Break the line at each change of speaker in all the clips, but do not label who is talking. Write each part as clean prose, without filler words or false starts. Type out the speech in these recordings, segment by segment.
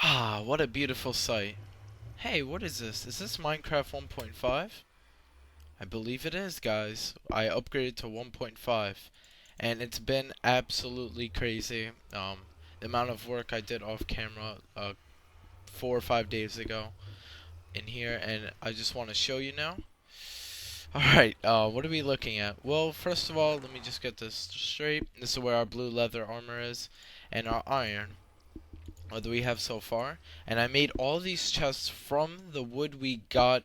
Ah, what a beautiful sight. Hey, what is this? Is this Minecraft 1.5? I believe it is, guys. I upgraded to 1.5, and it's been absolutely crazy. The amount of work I did off camera 4 or 5 days ago in here, and I just want to show you now. Alright, what are we looking at? Well, first of all, let me just get this straight. This is where our blue leather armor is, and our iron. What do we have so far? And I made all these chests from the wood we got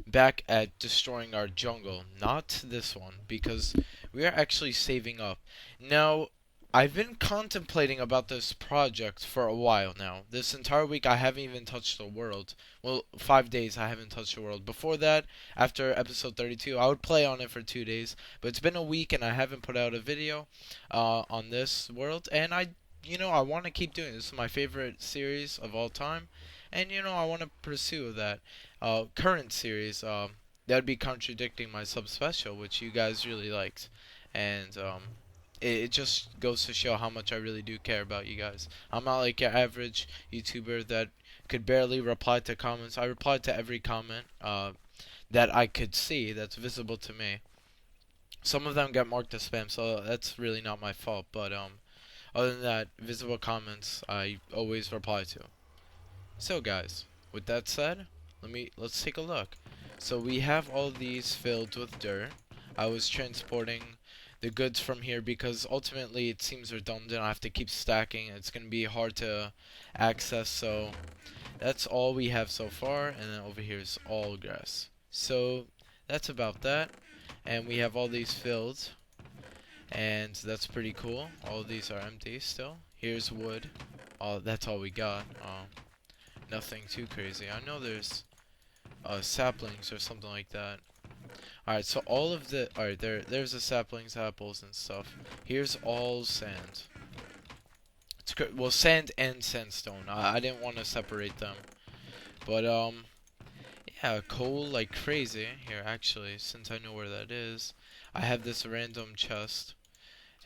back at destroying our jungle. Not this one, because we are actually saving up. Now, I've been contemplating about this project for a while now. This entire week I haven't even touched the world. Well, 5 days I haven't touched the world. Before that, after episode 32, I would play on it for 2 days. But it's been a week and I haven't put out a video on this world. And I want to keep doing this. This is my favorite series of all time. And, I want to pursue that current series. That would be contradicting my sub-special, which you guys really liked. And, it just goes to show how much I really do care about you guys. I'm not like your average YouTuber that could barely reply to comments. I reply to every comment that I could see that's visible to me. Some of them get marked as spam, so that's really not my fault. But other than that, visible comments I always reply to. So guys, with that said, let's take a look. So we have all these filled with dirt. I was transporting the goods from here because ultimately it seems redundant. I have to keep stacking. It's going to be hard to access, so that's all we have so far. And then over here is all grass. So that's about that. And we have all these filled, and that's pretty cool. All of these are empty still. Here's wood. That's all we got. Nothing too crazy. I know there's saplings or something like that. Alright, so alright, there's the saplings, apples, and stuff. Here's all sand. Well, sand and sandstone. I didn't want to separate them. But, yeah, coal like crazy. Here, actually, since I know where that is, I have this random chest.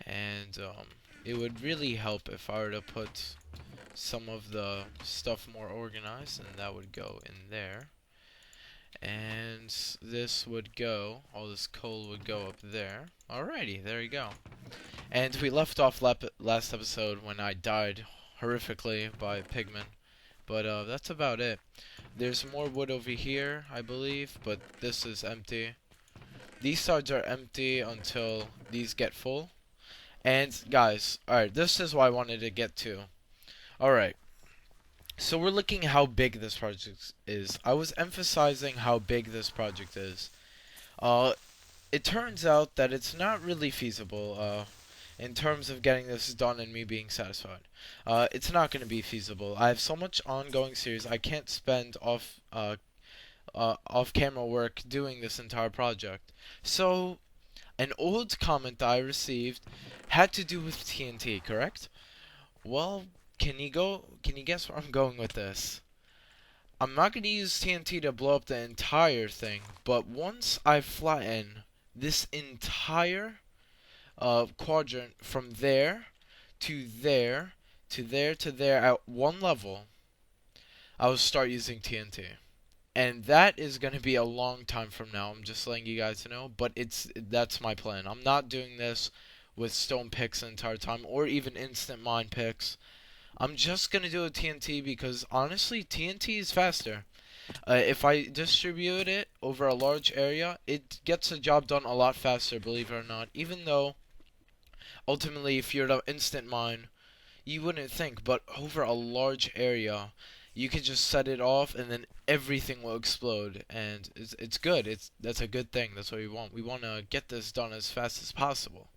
And, it would really help if I were to put some of the stuff more organized, and that would go in there. And this would go, all this coal would go up there. Alrighty, there you go. And we left off last episode when I died horrifically by pigmen. But that's about it. There's more wood over here, I believe, but this is empty. These sides are empty until these get full. And guys, alright, this is what I wanted to get to. Alright. So we're looking how big this project is. I was emphasizing how big this project is. It turns out that it's not really feasible, in terms of getting this done and me being satisfied. It's not going to be feasible. I have so much ongoing series, I can't spend off-camera work doing this entire project. So, an old comment I received had to do with TNT, correct? Well, can you guess where I'm going with this? I'm not going to use TNT to blow up the entire thing, but once I flatten this entire quadrant from there to there to there to there at one level, I will start using TNT. And that is going to be a long time from now. I'm just letting you guys know, but that's my plan. I'm not doing this with stone picks the entire time, or even instant mine picks. I'm just gonna do a TNT because honestly, TNT is faster. If I distribute it over a large area, it gets the job done a lot faster, believe it or not. Even though, ultimately, if you're to instant mine, you wouldn't think, but over a large area, you can just set it off and then everything will explode. And it's good. That's a good thing. That's what we want. We want to get this done as fast as possible.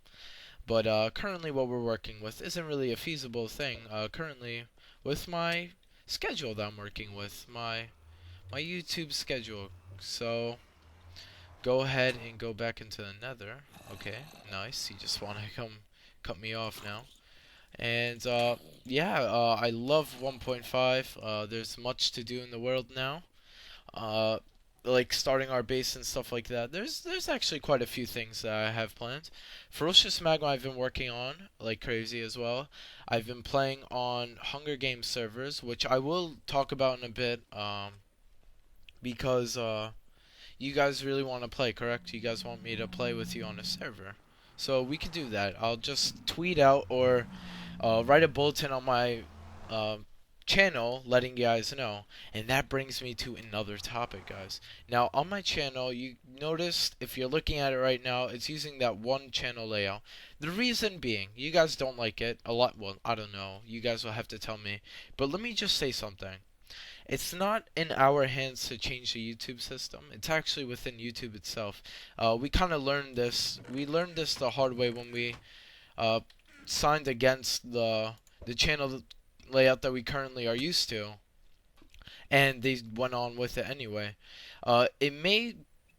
But currently what we're working with isn't really a feasible thing. Currently, with my schedule that I'm working with, my YouTube schedule. So, go ahead and go back into the nether. Okay, nice. You just want to come cut me off now. And, yeah, I love 1.5. There's much to do in the world now. like starting our base and stuff like that. There's actually quite a few things that I have planned. Ferocious Magma I've been working on like crazy as well. I've been playing on Hunger Games servers, which I will talk about in a bit, because you guys really want to play, correct? You guys want me to play with you on a server. So we could do that. I'll just tweet out or write a bulletin on my uh, channel letting you guys know. And that brings me to another topic, guys. Now, on my channel, you noticed, if you're looking at it right now, it's using that one channel layout. The reason being, you guys don't like it a lot. Well, I don't know. You guys will have to tell me. But let me just say something. It's not in our hands to change the YouTube system. It's actually within YouTube itself. We kind of learned this. We learned this the hard way when we uh, signed against the channel layout that we currently are used to, and they went on with it anyway. It may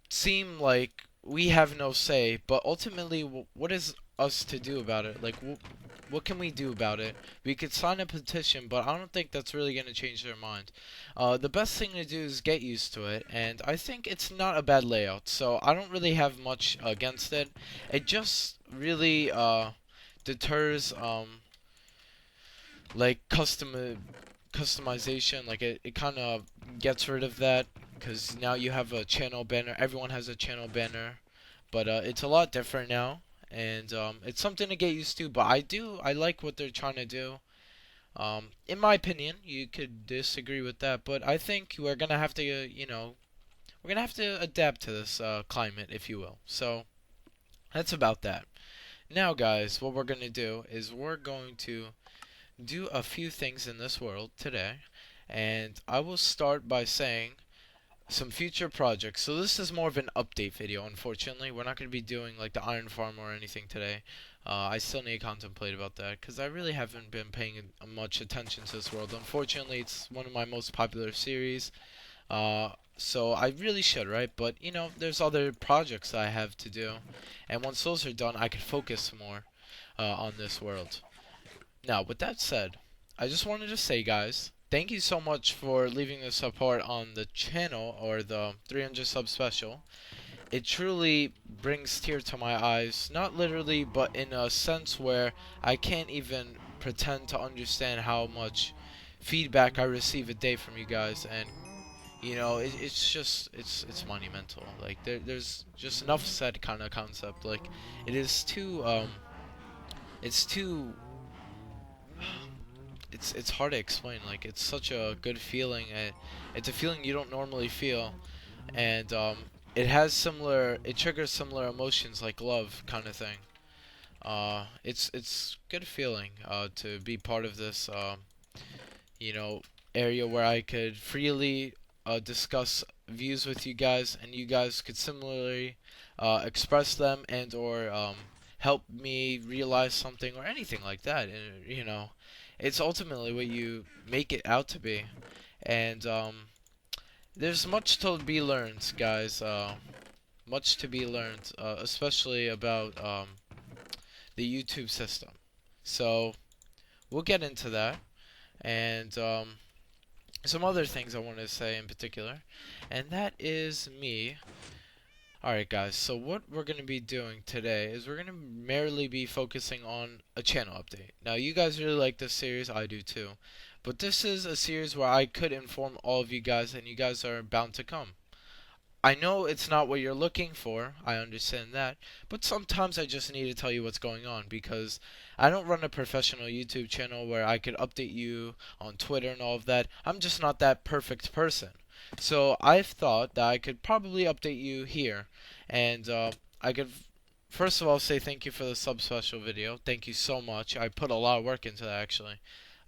seem like we have no say, but ultimately, what is us to do about it? Like, what can we do about it? We could sign a petition, but I don't think that's really going to change their mind. The best thing to do is get used to it, and I think it's not a bad layout, so I don't really have much against it. It just really deters like customization. Like it kind of gets rid of that, because now you have a channel banner. Everyone has a channel banner, but it's a lot different now, and it's something to get used to. But I like what they're trying to do. In my opinion, you could disagree with that, but I think we're gonna have to, we're gonna have to adapt to this climate, if you will. So that's about that. Now, guys, what we're gonna do is we're going to do a few things in this world today, and I will start by saying some future projects. So this is more of an update video, unfortunately. We're not going to be doing like the iron farm or anything today. I still need to contemplate about that, because I really haven't been paying much attention to this world. Unfortunately, it's one of my most popular series, so I really should, right? But, there's other projects I have to do, and once those are done, I can focus more on this world. Now, with that said, I just wanted to say, guys, thank you so much for leaving the support on the channel, or the 300 sub special. It truly brings tears to my eyes, not literally, but in a sense where I can't even pretend to understand how much feedback I receive a day from you guys. And it's just it's monumental. Like there's just enough said kind of concept. Like it is too it's too it's hard to explain. Like it's such a good feeling, and it's a feeling you don't normally feel, and it triggers similar emotions like love kind of thing. It's good feeling to be part of this you know area where I could freely discuss views with you guys, and you guys could similarly express them, and or help me realize something or anything like that. And it's ultimately what you make it out to be. And there's much to be learned, guys. Much to be learned, especially about the YouTube system. So we'll get into that, and some other things I want to say in particular, and that is me. Alright, guys, so what we're going to be doing today is we're going to merely be focusing on a channel update. Now, you guys really like this series, I do too, but this is a series where I could inform all of you guys, and you guys are bound to come. I know it's not what you're looking for, I understand that, but sometimes I just need to tell you what's going on, because I don't run a professional YouTube channel where I could update you on Twitter and all of that. I'm just not that perfect person. So I've thought that I could probably update you here, and I could first of all say thank you for the sub special video. Thank you so much. I put a lot of work into that, actually.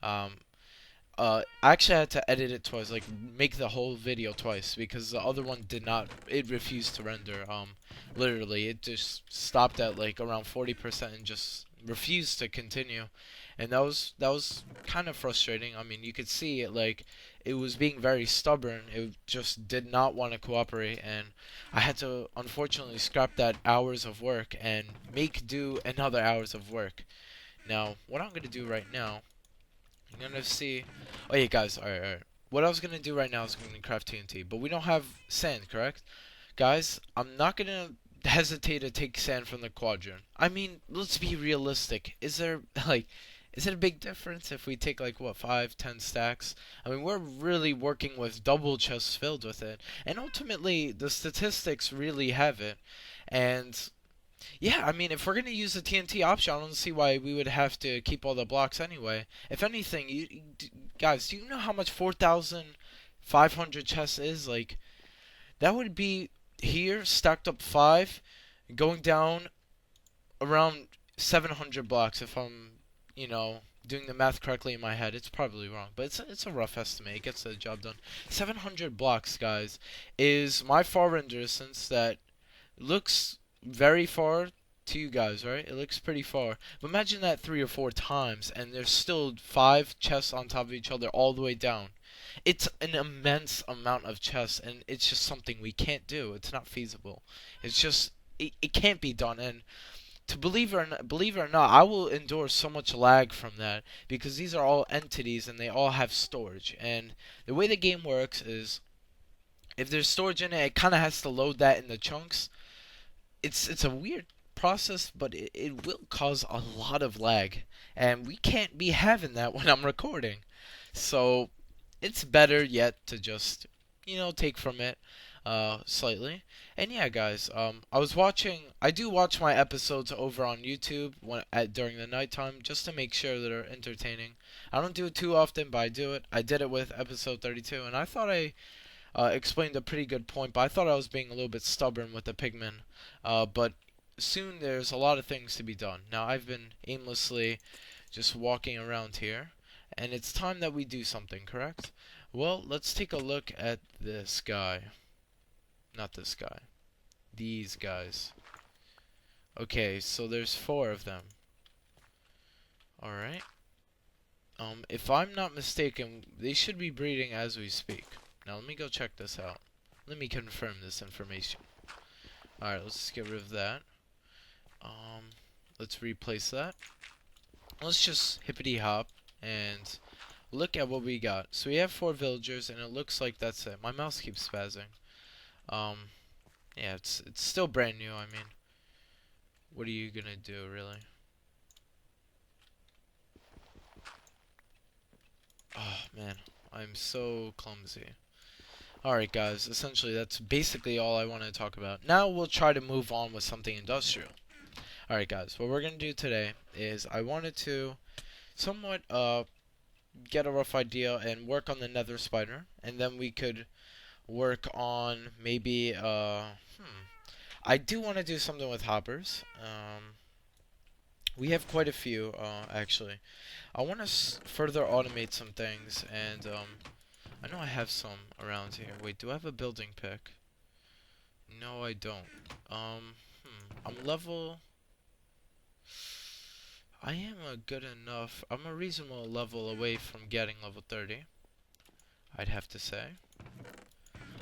Um, I actually had to edit it twice, like make the whole video twice, because the other one did not. It refused to render. Literally, it just stopped at like around 40% and just refused to continue, and that was kind of frustrating. I mean, you could see it, like it was being very stubborn. It just did not want to cooperate, and I had to unfortunately scrap that hours of work and make do another hours of work. Now, what I'm gonna do right now, you're gonna see. Oh yeah, guys. All right, all right. what I was gonna do right now is gonna craft TNT, but we don't have sand, correct? Guys, I'm not gonna hesitate to take sand from the quadrant. I mean, let's be realistic. Is there like, is it a big difference if we take like what 5, 10 stacks? I mean, we're really working with double chests filled with it, and ultimately the statistics really have it. And yeah, I mean, if we're gonna use the TNT option, I don't see why we would have to keep all the blocks anyway. If anything, guys, do you know how much 4,500 chests is? Like, that would be here stacked up five, going down around 700 blocks if I'm, doing the math correctly in my head. It's probably wrong, but it's a rough estimate. It gets the job done. 700 blocks, guys, is my far render distance that looks very far to you guys, right? It looks pretty far. But imagine that 3 or 4 times, and there's still five chests on top of each other all the way down. It's an immense amount of chests, and it's just something we can't do. It's not feasible. It's just it can't be done. And to believe it or not, I will endure so much lag from that because these are all entities and they all have storage. And the way the game works is if there's storage in it, it kind of has to load that in the chunks. It's a weird process, but it will cause a lot of lag, and we can't be having that when I'm recording. So it's better yet to just take from it slightly. And yeah, guys, I do watch my episodes over on YouTube during the nighttime just to make sure that they're entertaining. I don't do it too often, but I do it. I did it with episode 32, and I thought I explained a pretty good point, but I thought I was being a little bit stubborn with the pigmen. But soon there's a lot of things to be done. Now I've been aimlessly just walking around here, and it's time that we do something, correct? Well, let's take a look at this guy. Not this guy. These guys. Okay, so there's four of them. Alright. If I'm not mistaken, they should be breeding as we speak. Now let me go check this out. Let me confirm this information. Alright, let's get rid of that. Let's replace that. Let's just hippity hop and look at what we got. So we have 4 villagers, and it looks like that's it. My mouse keeps spazzing. Yeah, it's still brand new. I mean, what are you gonna do, really? Oh man, I'm so clumsy. Alright guys, essentially that's basically all I want to talk about. Now we'll try to move on with something industrial. Alright guys, what we're going to do today is I wanted to somewhat get a rough idea and work on the nether spider, and then we could work on maybe I do want to do something with hoppers. We have quite a few actually. I want to further automate some things, and I know I have some around here. Wait, do I have a building pick? No, I don't. I'm level. I am a good enough. I'm a reasonable level away from getting level 30. I'd have to say.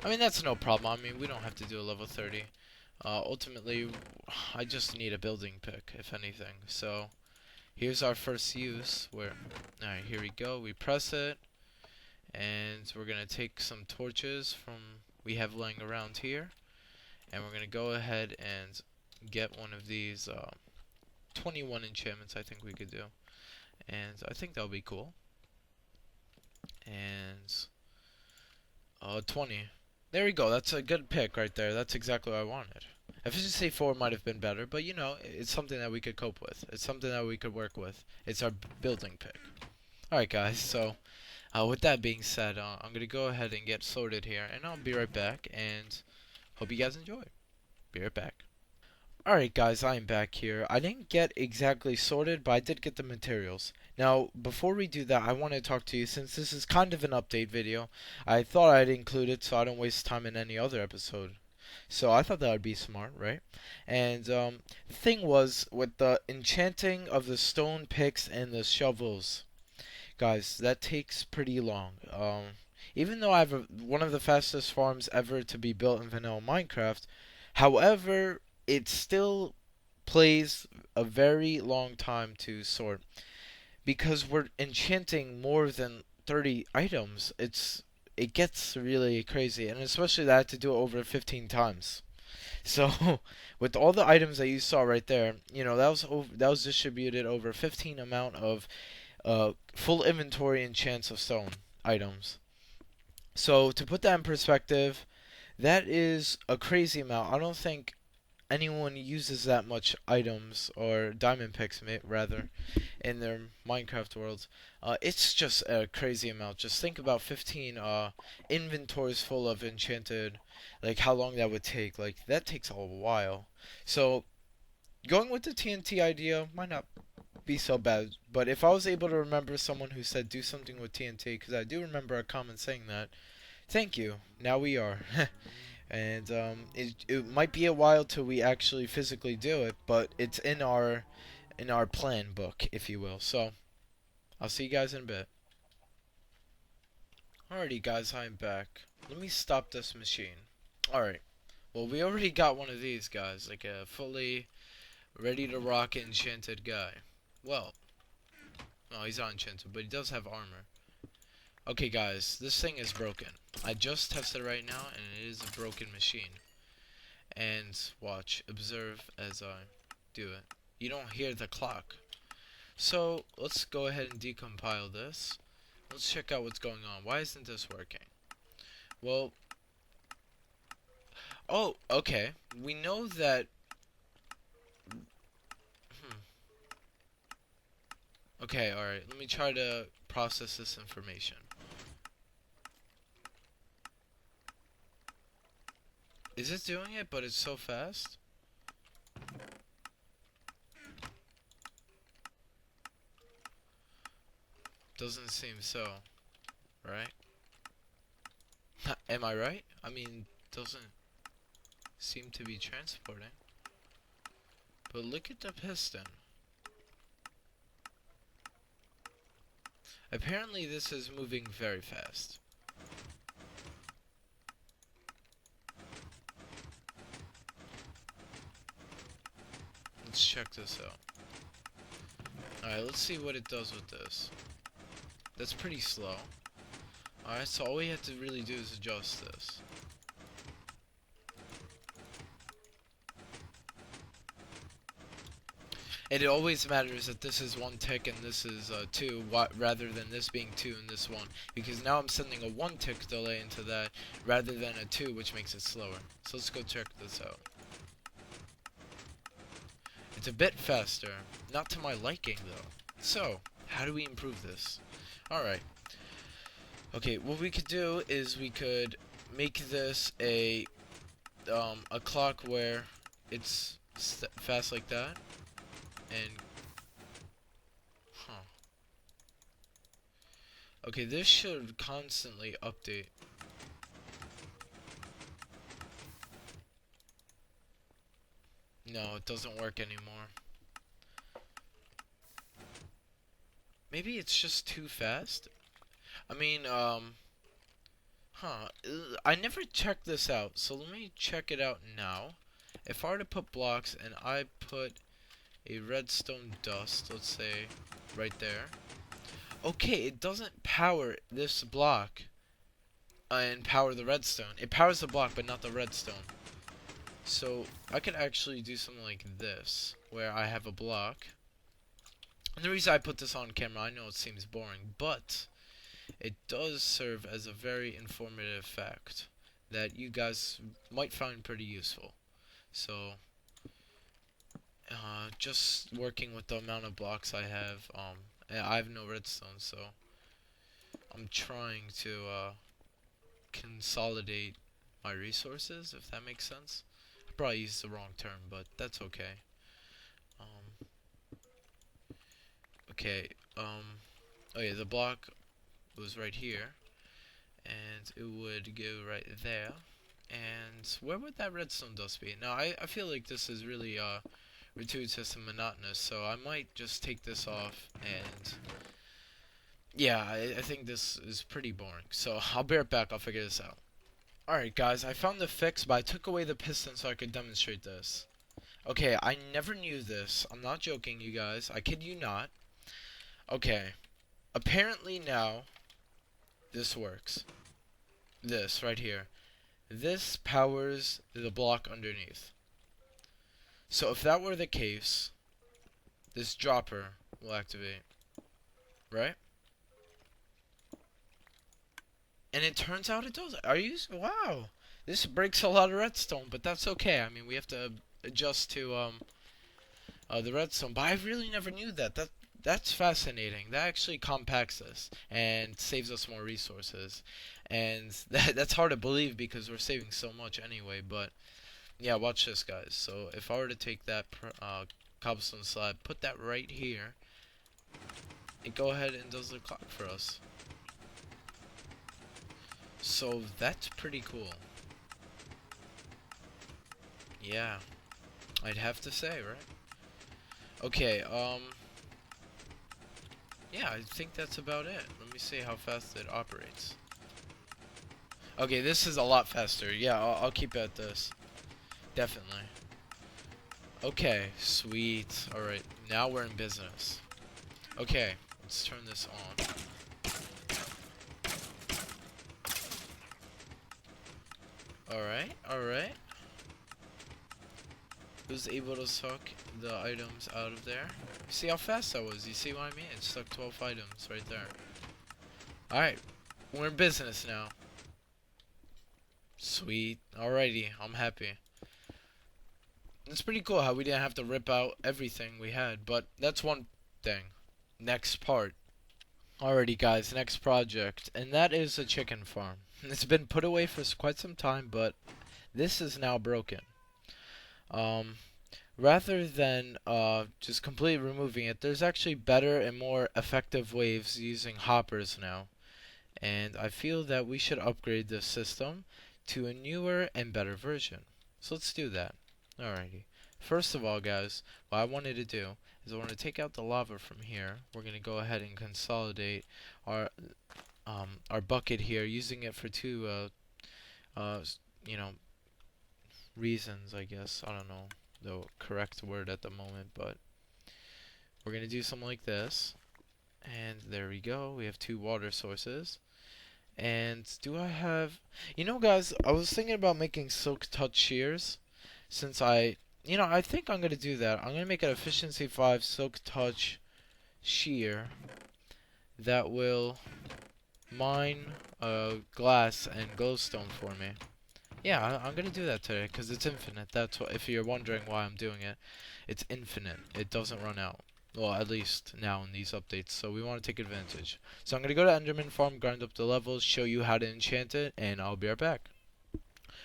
I mean, that's no problem. I mean, we don't have to do a level 30. Ultimately, I just need a building pick, if anything. So, here's our first use. Alright, here we go. We press it. And we're going to take some torches we have laying around here. And we're going to go ahead and get one of these 21 enchantments I think we could do. And I think that'll be cool. And 20. There we go. That's a good pick right there. That's exactly what I wanted. Efficiency 4 might have been better, but it's something that we could cope with. It's something that we could work with. It's our building pick. Alright guys, so with that being said, I'm going to go ahead and get sorted here, and I'll be right back, and hope you guys enjoy. Be right back. Alright guys, I am back here. I didn't get exactly sorted, but I did get the materials. Now, before we do that, I want to talk to you, since this is kind of an update video. I thought I'd include it so I don't waste time in any other episode. So I thought that would be smart, right? And the thing was, with the enchanting of the stone picks and the shovels, guys, that takes pretty long. Even though I have one of the fastest farms ever to be built in vanilla Minecraft, however, it still plays a very long time to sort because we're enchanting more than 30 items. it gets really crazy, and especially that I had to do it over 15 times. So, with all the items that you saw right there, that was distributed over 15 amount of full inventory and chance of stone items. So to put that in perspective, that is a crazy amount. I don't think anyone uses that much items or diamond picks, rather, in their Minecraft worlds. It's just a crazy amount. Just think about 15 inventories full of enchanted, like how long that would take. Like that takes a while. So going with the TNT idea might not be so bad. But if I was able to remember someone who said do something with TNT, because I do remember a comment saying that. Thank you. Now we are. And it might be a while till we actually physically do it, but it's in our plan book, if you will. So I'll see you guys in a bit. Alrighty, guys, I'm back. Let me stop this machine. Alright. Well, we already got one of these guys, like a fully ready to rock enchanted guy. Well, no, he's not enchanted, but he does have armor. Okay, guys, this thing is broken. I just tested it right now, and it is a broken machine. And watch, observe as I do it. You don't hear the clock. So let's go ahead and decompile this. Let's check out what's going on. Why isn't this working? Well, oh, okay. We know that. Okay, alright. Let me try to process this information. Is it doing it, but it's so fast? Doesn't seem so, right? Am I right? I mean, doesn't seem to be transporting. But look at the piston. Apparently this is moving very fast. Let's check this out. Alright, let's see what it does with this. That's pretty slow. Alright, so all we have to really do is adjust this. And it always matters that this is 1 tick and this is 2, rather than this being 2 and this 1. Because now I'm sending a 1 tick delay into that, rather than a 2, which makes it slower. So let's go check this out. It's a bit faster. Not to my liking, though. So, how do we improve this? Alright. Okay, what we could do is we could make this a clock where it's fast like that. And okay, this should constantly update. No, it doesn't work anymore. Maybe it's just too fast? I mean, I never checked this out, so let me check it out now. If I were to put blocks and I put a redstone dust, let's say, right there. Okay, it doesn't power this block and power the redstone. It powers the block, but not the redstone. So, I could actually do something like this, where I have a block. And the reason I put this on camera, I know it seems boring, but it does serve as a very informative fact that you guys might find pretty useful. So, just working with the amount of blocks I have no redstone, so I'm trying to consolidate my resources, if that makes sense. I probably used the wrong term, but that's okay. Okay, oh yeah, the block was right here, and it would go right there. And where would that redstone dust be? Now, I feel like this is really gratuitous and monotonous, so I might just take this off, and yeah, I think this is pretty boring. So I'll be right back, I'll figure this out. Alright guys, I found the fix, but I took away the piston so I could demonstrate this. Okay, I never knew this. I'm not joking, you guys. I kid you not. Okay. Apparently now, this works. this right here. This powers the block underneath. So if that were the case, this dropper will activate, right? And it turns out it does. Are you? Wow. This breaks a lot of redstone, but that's okay. I mean, we have to adjust to the redstone. But I really never knew that. That's fascinating. That actually compacts us and saves us more resources. And that's hard to believe because we're saving so much anyway. But yeah, watch this, guys. So if I were to take that cobblestone slab, put that right here, it go ahead and does the clock for us. So that's pretty cool. Yeah, I'd have to say, right? Okay, yeah, I think that's about it. Let me see how fast it operates. Okay, this is a lot faster. Yeah, I'll keep at this. Definitely. Okay, sweet. Alright, now we're in business. Okay, let's turn this on. Alright, alright. Was able to suck the items out of there. You see how fast that was? You see what I mean? It stuck 12 items right there. Alright, we're in business now. Sweet. Alrighty, I'm happy. It's pretty cool how we didn't have to rip out everything we had, but that's one thing. Next part. Alrighty guys, next project, and that is a chicken farm. It's been put away for quite some time, but this is now broken. Rather than just completely removing it, there's actually better and more effective ways using hoppers now. And I feel that we should upgrade this system to a newer and better version. So let's do that. Alrighty. First of all, guys, what I wanted to do is I want to take out the lava from here. We're going to go ahead and consolidate our bucket here, using it for two you know, reasons, I guess. I don't know the correct word at the moment, but we're going to do something like this. And there we go. We have two water sources. And do I have... You know, guys, I was thinking about making silk touch shears. Since I think I'm going to do that. I'm going to make an efficiency 5 silk touch shear that will mine glass and glowstone for me. Yeah, I'm going to do that today because it's infinite. That's what, if you're wondering why I'm doing it, it's infinite. It doesn't run out. Well, at least now in these updates, so we want to take advantage. So I'm going to go to Enderman Farm, grind up the levels, show you how to enchant it, and I'll be right back.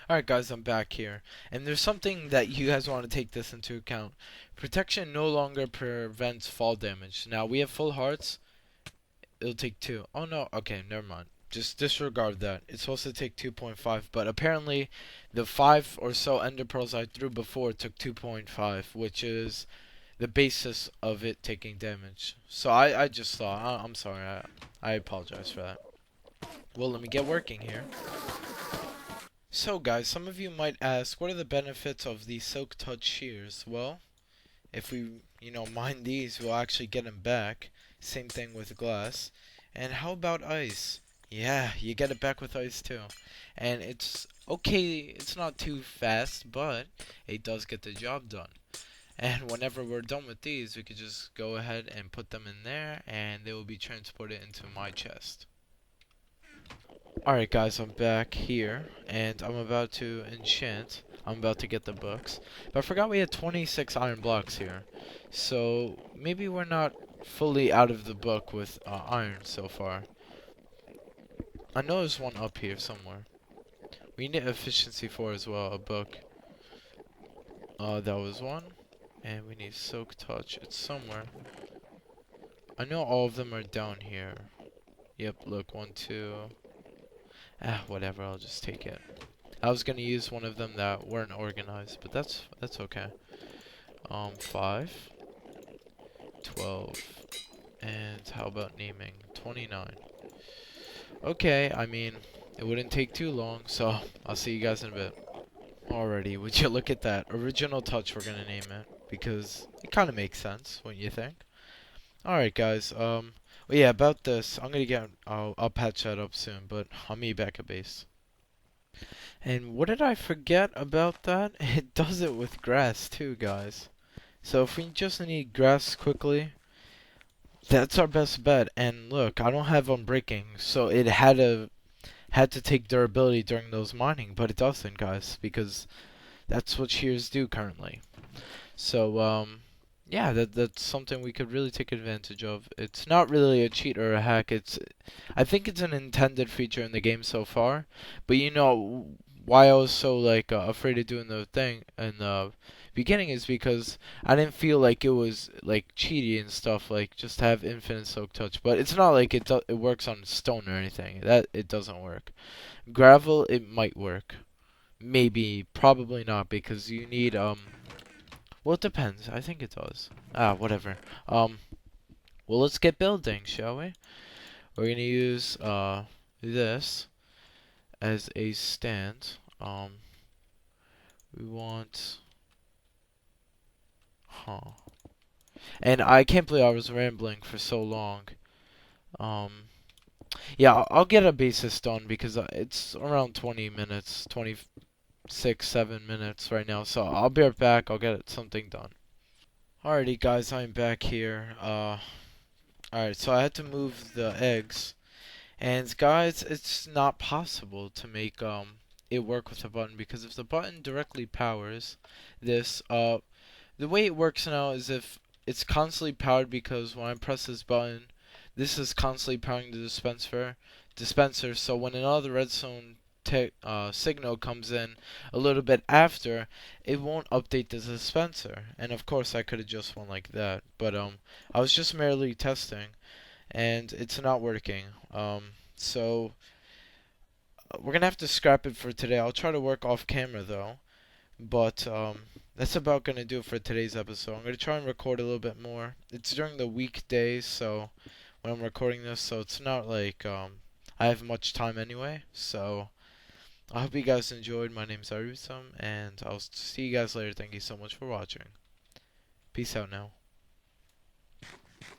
Alright guys, I'm back here. And there's something that you guys want to take this into account. Protection no longer prevents fall damage. Now, we have full hearts. It'll take 2. Oh no, okay, never mind. Just disregard that. It's supposed to take 2.5, but apparently the 5 or so ender pearls I threw before took 2.5, which is the basis of it taking damage. So I just thought, I'm sorry, I apologize for that. Well, let me get working here. So guys, some of you might ask, what are the benefits of these silk touch shears? Well, if we, mine these, we'll actually get them back. Same thing with glass. And how about ice? Yeah, you get it back with ice too. And it's okay, it's not too fast, but it does get the job done. And whenever we're done with these, we could just go ahead and put them in there, and they will be transported into my chest. Alright guys, I'm back here, and I'm about to enchant. I'm about to get the books. But I forgot we had 26 iron blocks here. So, maybe we're not fully out of the book with iron so far. I know there's one up here somewhere. We need efficiency 4 as well, a book. That was one. And we need silk touch. It's somewhere. I know all of them are down here. Yep, look, 1, 2... whatever, I'll just take it. I was gonna use one of them that weren't organized, but that's okay. 5, 12, and how about naming? 29. Okay, I mean, it wouldn't take too long, so I'll see you guys in a bit. Alrighty, would you look at that? Original touch, we're gonna name it, because it kinda makes sense, wouldn't you think? Alright guys, well, yeah, about this, I'm gonna I'll patch that up soon, but I'll meet you back at base. And what did I forget about that? It does it with grass too, guys. So if we just need grass quickly, that's our best bet. And look, I don't have unbreaking, so it had to take durability during those mining, but it doesn't, guys, because that's what shears do currently. So yeah, that's something we could really take advantage of. It's not really a cheat or a hack. I think it's an intended feature in the game so far. But you know why I was so like afraid of doing the thing in the beginning is because I didn't feel like it was like cheaty and stuff, like just to have infinite soak touch. But it's not like it works on stone or anything. That it doesn't work. Gravel it might work. Maybe, probably not, because you need well, it depends. I think it does. Whatever. Um, well, let's get building, shall we? We're gonna use this as a stand. We want, huh? And I can't believe I was rambling for so long. Um, yeah, I'll get a basis done because it's around 20 minutes, 26, 7 minutes right now. So I'll be right back. I'll get something done. Alrighty, guys, I'm back here. Alright, so I had to move the eggs. And guys, it's not possible to make it work with a button because if the button directly powers this, the way it works now is if it's constantly powered because when I press this button, this is constantly powering the dispenser. So when another redstone signal comes in a little bit after, it won't update the dispenser. And of course, I could have just went like that, but I was just merely testing and it's not working. So we're gonna have to scrap it for today. I'll try to work off camera though, but that's about gonna do it for today's episode. I'm gonna try and record a little bit more. It's during the weekdays, so when I'm recording this, so it's not like I have much time anyway. So I hope you guys enjoyed. My name's Reapism, and I'll see you guys later. Thank you so much for watching. Peace out now.